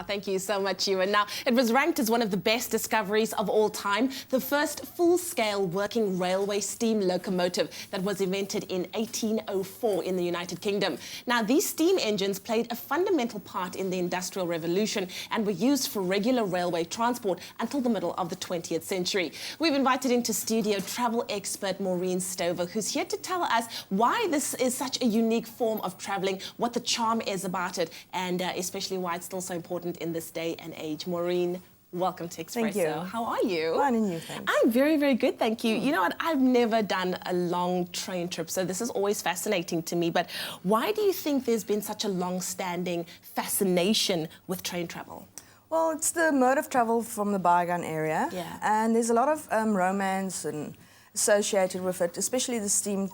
Thank you so much, Ewan. Now, it was ranked as one of the best discoveries of all time, the first full-scale working railway steam locomotive that was invented in 1804 in the United Kingdom. Now, these steam engines played a fundamental part in the Industrial Revolution and were used for regular railway transport until the middle of the 20th century. We've invited into studio travel expert Maureen, who's here to tell us why this is such a unique form of travelling, what the charm is about it, and especially why it's still so important in this day and age. Maureen, welcome to Expresso. Thank you. How are you? Fine, and you, thanks. I'm very, very good, thank you. You know what? I've never done a long train trip, so this is always fascinating to me. But why do you think there's been such a long-standing fascination with train travel? Well, it's the mode of travel from the bygone area. Yeah. And there's a lot of romance and associated with it, especially the steam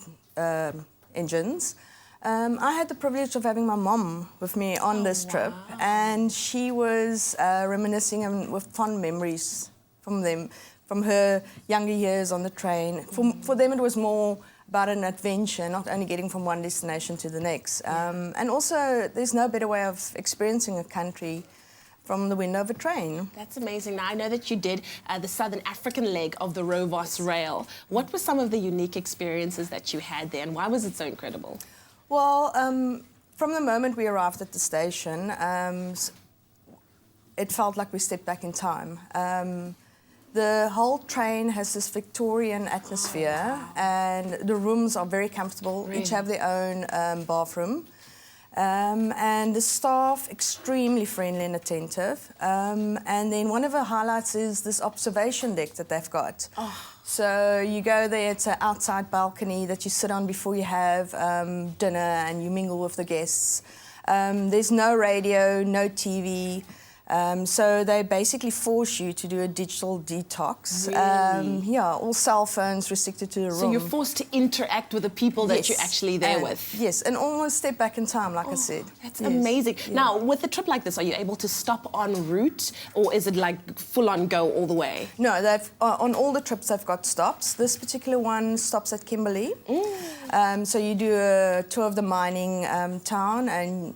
engines. I had the privilege of having my mom with me on this trip, and she was reminiscing and with fond memories from her younger years on the train. For them, it was more about an adventure, not only getting from one destination to the next. And also, there's no better way of experiencing a country from the window of a train. That's amazing. Now, I know that you did the Southern African leg of the Rovos Rail. What were some of the unique experiences that you had there, and why was it so incredible? Well, from the moment we arrived at the station, it felt like we stepped back in time. The whole train has this Victorian atmosphere, and the rooms are very comfortable. Really? Each have their own bathroom. And the staff, extremely friendly and attentive. And then one of the highlights is this observation deck that they've got. Oh. So you go there, it's an outside balcony that you sit on before you have dinner, and you mingle with the guests. There's no radio, no TV. So they basically force you to do a digital detox. Really? Yeah, all cell phones restricted to the room. So you're forced to interact with the people that you're actually there with. Yes, and almost step back in time, like I said. That's amazing. Yeah. Now, with a trip like this, are you able to stop en route, or is it like full-on go all the way? No, they've on all the trips they've got stops. This particular one stops at Kimberley. So you do a tour of the mining town, and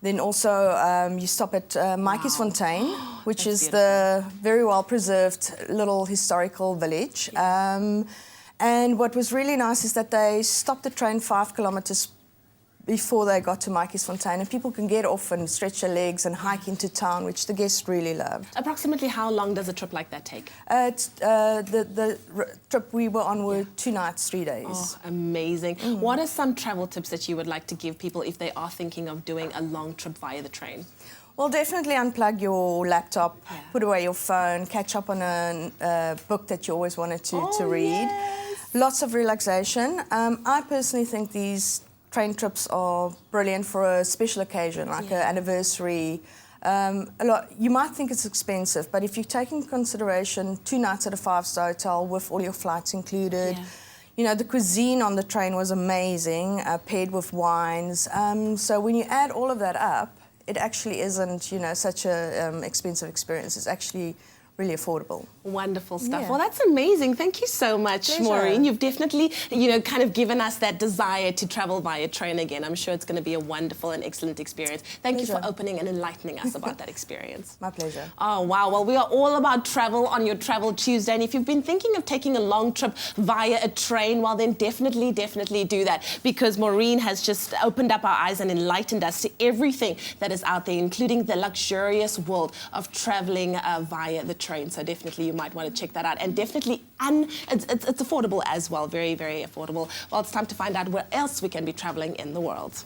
then also you stop at Maureen, which is the very well-preserved little historical village. And what was really nice is that they stopped the train 5 kilometres before they got to Maureen, and people can get off and stretch their legs and hike into town, which the guests really loved. Approximately how long does a trip like that take? The trip we were on were 2 nights, 3 days. Oh, amazing. What are some travel tips that you would like to give people if they are thinking of doing a long trip via the train? Well, definitely unplug your laptop, put away your phone, catch up on a book that you always wanted to read. Yes. Lots of relaxation. I personally think these train trips are brilliant for a special occasion, like an anniversary. You might think it's expensive, but if you take into consideration 2 nights at a 5-star hotel with all your flights included, you know, the cuisine on the train was amazing, paired with wines. So when you add all of that up, it actually isn't, you know, such a expensive experience. It's actually really affordable. Wonderful stuff. Yeah. Well, that's amazing. Thank you so much, Pleasure. Maureen. You've definitely, you know, kind of given us that desire to travel via train again. I'm sure it's going to be a wonderful and excellent experience. Thank you for opening and enlightening us about that experience. My pleasure. Oh, wow. Well, we are all about travel on your Travel Tuesday. And if you've been thinking of taking a long trip via a train, well, then definitely do that, because Maureen has just opened up our eyes and enlightened us to everything that is out there, including the luxurious world of traveling via the train. So definitely you might want to check that out, and definitely it's affordable as well, very, very affordable. Well, it's time to find out where else we can be traveling in the world.